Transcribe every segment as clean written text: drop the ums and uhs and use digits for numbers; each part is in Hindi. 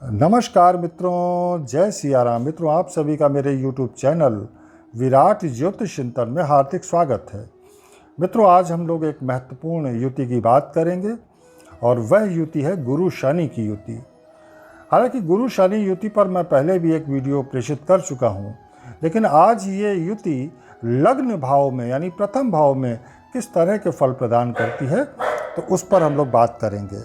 नमस्कार मित्रों, जय सिया राम। मित्रों, आप सभी का मेरे YouTube चैनल विराट ज्योतिष चिंतन में हार्दिक स्वागत है। मित्रों, आज हम लोग एक महत्वपूर्ण युति की बात करेंगे और वह युति है गुरु शनि की युति। हालांकि गुरु शनि युति पर मैं पहले भी एक वीडियो प्रेषित कर चुका हूं, लेकिन आज ये युति लग्न भाव में यानी प्रथम भाव में किस तरह के फल प्रदान करती है, तो उस पर हम लोग बात करेंगे।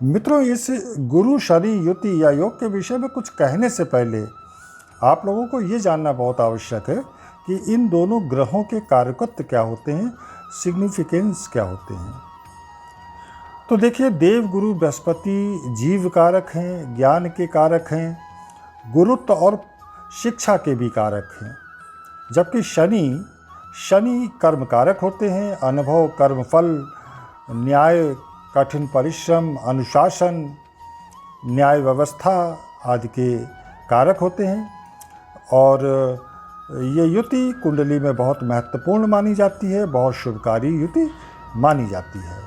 मित्रों, इस गुरु शनि युति या योग के विषय में कुछ कहने से पहले आप लोगों को ये जानना बहुत आवश्यक है कि इन दोनों ग्रहों के कारकत्व क्या होते हैं, सिग्निफिकेंस क्या होते हैं। तो देखिए, देव गुरु बृहस्पति जीव कारक हैं, ज्ञान के कारक हैं, गुरुत्व और शिक्षा के भी कारक हैं, जबकि शनि कर्म कारक होते हैं, अनुभव, कर्मफल, न्याय, कठिन परिश्रम, अनुशासन, न्याय व्यवस्था आदि के कारक होते हैं। और ये युति कुंडली में बहुत महत्वपूर्ण मानी जाती है, बहुत शुभकारी युति मानी जाती है।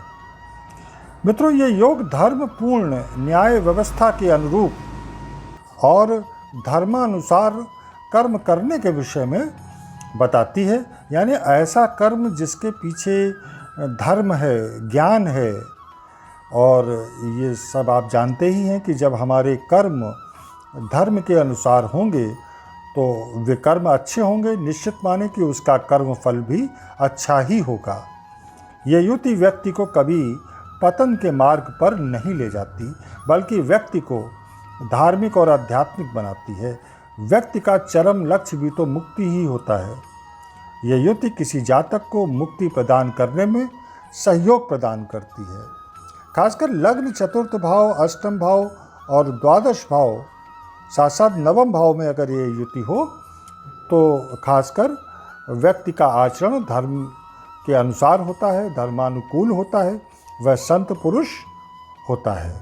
मित्रों, ये योग धर्मपूर्ण न्याय व्यवस्था के अनुरूप और धर्मानुसार कर्म करने के विषय में बताती है। यानी ऐसा कर्म जिसके पीछे धर्म है, ज्ञान है। और ये सब आप जानते ही हैं कि जब हमारे कर्म धर्म के अनुसार होंगे तो वे कर्म अच्छे होंगे, निश्चित माने कि उसका कर्म फल भी अच्छा ही होगा। ये युति व्यक्ति को कभी पतन के मार्ग पर नहीं ले जाती, बल्कि व्यक्ति को धार्मिक और आध्यात्मिक बनाती है। व्यक्ति का चरम लक्ष्य भी तो मुक्ति ही होता है। ये युति किसी जातक को मुक्ति प्रदान करने में सहयोग प्रदान करती है। खासकर लग्न चतुर्थ भाव, अष्टम भाव और द्वादश भाव, साथ साथ नवम भाव में अगर ये युति हो तो खासकर व्यक्ति का आचरण धर्म के अनुसार होता है, धर्मानुकूल होता है, वह संत पुरुष होता है।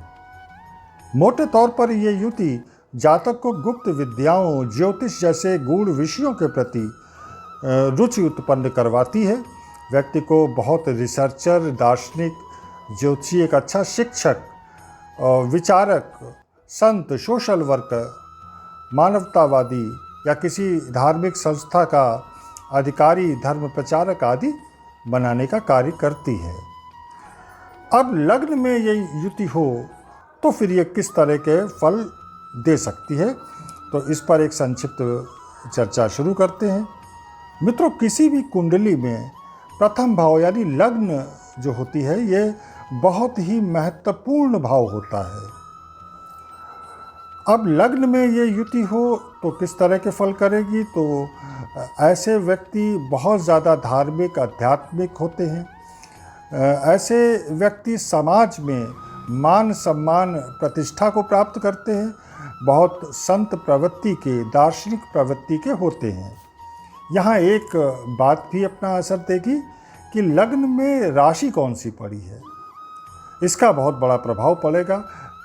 मोटे तौर पर ये युति जातक को गुप्त विद्याओं, ज्योतिष जैसे गूढ़ विषयों के प्रति रुचि उत्पन्न करवाती है। व्यक्ति को बहुत रिसर्चर, दार्शनिक, ज्योतिषी, एक अच्छा शिक्षक, विचारक, संत, सोशल वर्कर, मानवतावादी या किसी धार्मिक संस्था का अधिकारी, धर्म प्रचारक आदि बनाने का कार्य करती है। अब लग्न में ये युति हो तो फिर ये किस तरह के फल दे सकती है, तो इस पर एक संक्षिप्त चर्चा शुरू करते हैं। मित्रों, किसी भी कुंडली में प्रथम भाव यानी लग्न जो होती है, ये बहुत ही महत्वपूर्ण भाव होता है। अब लग्न में ये युति हो तो किस तरह के फल करेगी, तो ऐसे व्यक्ति बहुत ज़्यादा धार्मिक, आध्यात्मिक होते हैं। ऐसे व्यक्ति समाज में मान, सम्मान, प्रतिष्ठा को प्राप्त करते हैं, बहुत संत प्रवृत्ति के, दार्शनिक प्रवृत्ति के होते हैं। यहाँ एक बात भी अपना असर देगी कि लग्न में राशि कौन सी पड़ी है, इसका बहुत बड़ा प्रभाव पड़ेगा।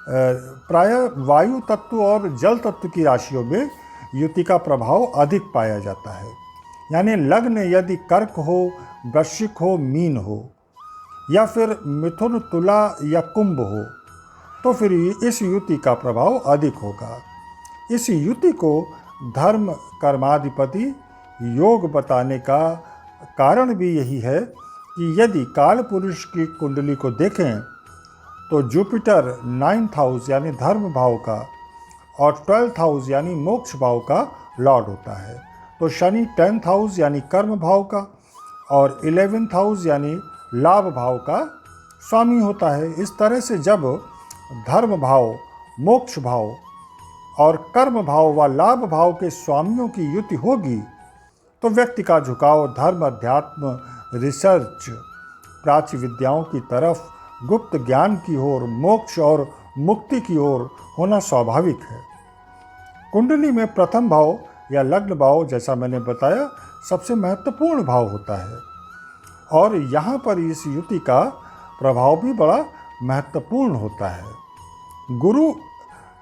प्रायः वायु तत्व और जल तत्व की राशियों में युति का प्रभाव अधिक पाया जाता है। यानी लग्न यदि कर्क हो, वृश्चिक हो, मीन हो, या फिर मिथुन, तुला या कुंभ हो, तो फिर इस युति का प्रभाव अधिक होगा। इस युति को धर्म कर्माधिपति योग बताने का कारण भी यही है कि यदि काल पुरुष की कुंडली को देखें तो जुपिटर 9th हाउस यानी धर्म भाव का और 12th हाउस यानी मोक्ष भाव का लॉर्ड होता है, तो शनि 10th हाउस यानी कर्म भाव का और 11th हाउस यानी लाभ भाव का स्वामी होता है। इस तरह से जब धर्म भाव, मोक्ष भाव और कर्म भाव व लाभ भाव के स्वामियों की युति होगी तो व्यक्ति का झुकाव धर्म, अध्यात्म, रिसर्च, प्राच्य विद्याओं की तरफ, गुप्त ज्ञान की ओर, मोक्ष और मुक्ति की ओर होना स्वाभाविक है। कुंडली में प्रथम भाव या लग्न भाव, जैसा मैंने बताया, सबसे महत्वपूर्ण भाव होता है और यहाँ पर इस युति का प्रभाव भी बड़ा महत्वपूर्ण होता है। गुरु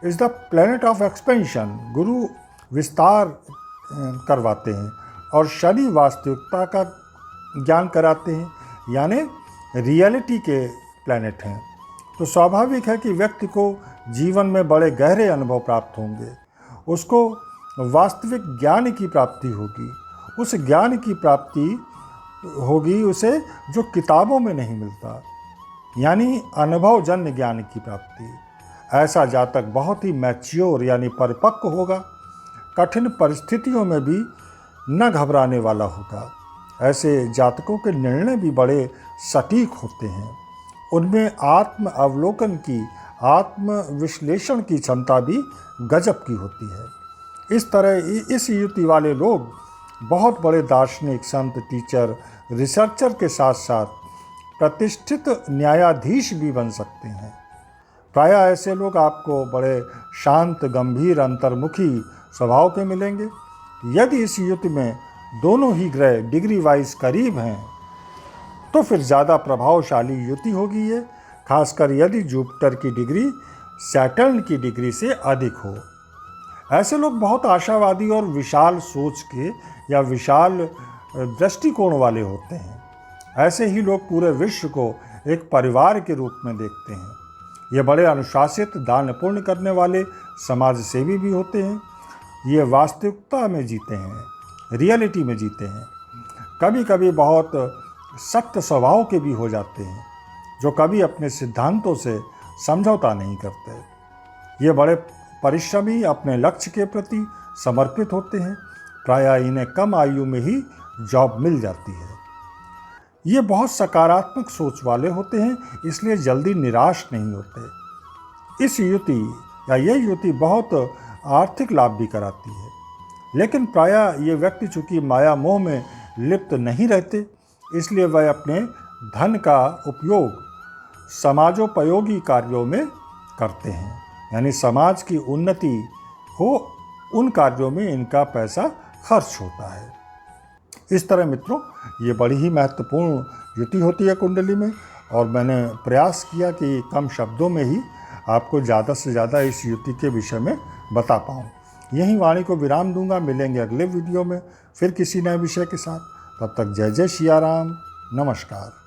is the planet of expansion, गुरु विस्तार करवाते हैं और शनि वास्तविकता का ज्ञान कराते हैं, यानी रियलिटी के प्लैनेट हैं। तो स्वाभाविक है कि व्यक्ति को जीवन में बड़े गहरे अनुभव प्राप्त होंगे। उसको वास्तविक ज्ञान की प्राप्ति होगी। उस ज्ञान की प्राप्ति होगी उसे जो किताबों में नहीं मिलता, यानी अनुभवजन्य ज्ञान की प्राप्ति। ऐसा जातक बहुत ही मैच्योर यानी परिपक्व होगा। कठिन परिस्थितियों में भी न घबराने वाला होगा। ऐसे जातकों के निर्णय भी बड़े सटीक होते हैं। उनमें आत्म अवलोकन की, आत्म विश्लेषण की क्षमता भी गजब की होती है। इस तरह इस युति वाले लोग बहुत बड़े दार्शनिक, संत, टीचर, रिसर्चर के साथ साथ प्रतिष्ठित न्यायाधीश भी बन सकते हैं। प्रायः ऐसे लोग आपको बड़े शांत, गंभीर, अंतर्मुखी स्वभाव के मिलेंगे। यदि इस युति में दोनों ही ग्रह डिग्री वाइज करीब हैं तो फिर ज़्यादा प्रभावशाली युति होगी ये, खासकर यदि जुपिटर की डिग्री सैटर्न की डिग्री से अधिक हो। ऐसे लोग बहुत आशावादी और विशाल सोच के या विशाल दृष्टिकोण वाले होते हैं। ऐसे ही लोग पूरे विश्व को एक परिवार के रूप में देखते हैं। ये बड़े अनुशासित, दान पुण्य करने वाले समाज सेवी भी होते हैं। ये वास्तविकता में जीते हैं, रियलिटी में जीते हैं। कभी कभी बहुत सख्त स्वभाव के भी हो जाते हैं, जो कभी अपने सिद्धांतों से समझौता नहीं करते। ये बड़े परिश्रमी, अपने लक्ष्य के प्रति समर्पित होते हैं। प्रायः इन्हें कम आयु में ही जॉब मिल जाती है। ये बहुत सकारात्मक सोच वाले होते हैं, इसलिए जल्दी निराश नहीं होते। इस युति या ये युति बहुत आर्थिक लाभ भी कराती है। लेकिन प्रायः ये व्यक्ति चूँकि माया मोह में लिप्त नहीं रहते, इसलिए वह अपने धन का उपयोग समाजोपयोगी कार्यों में करते हैं, यानी समाज की उन्नति हो उन कार्यों में इनका पैसा खर्च होता है। इस तरह मित्रों, ये बड़ी ही महत्वपूर्ण युति होती है कुंडली में, और मैंने प्रयास किया कि कम शब्दों में ही आपको ज़्यादा से ज़्यादा इस युति के विषय में बता पाऊँ। यहीं वाणी को विराम दूंगा। मिलेंगे अगले वीडियो में फिर किसी नए विषय के साथ। तब तक जय जय सिया राम। नमस्कार।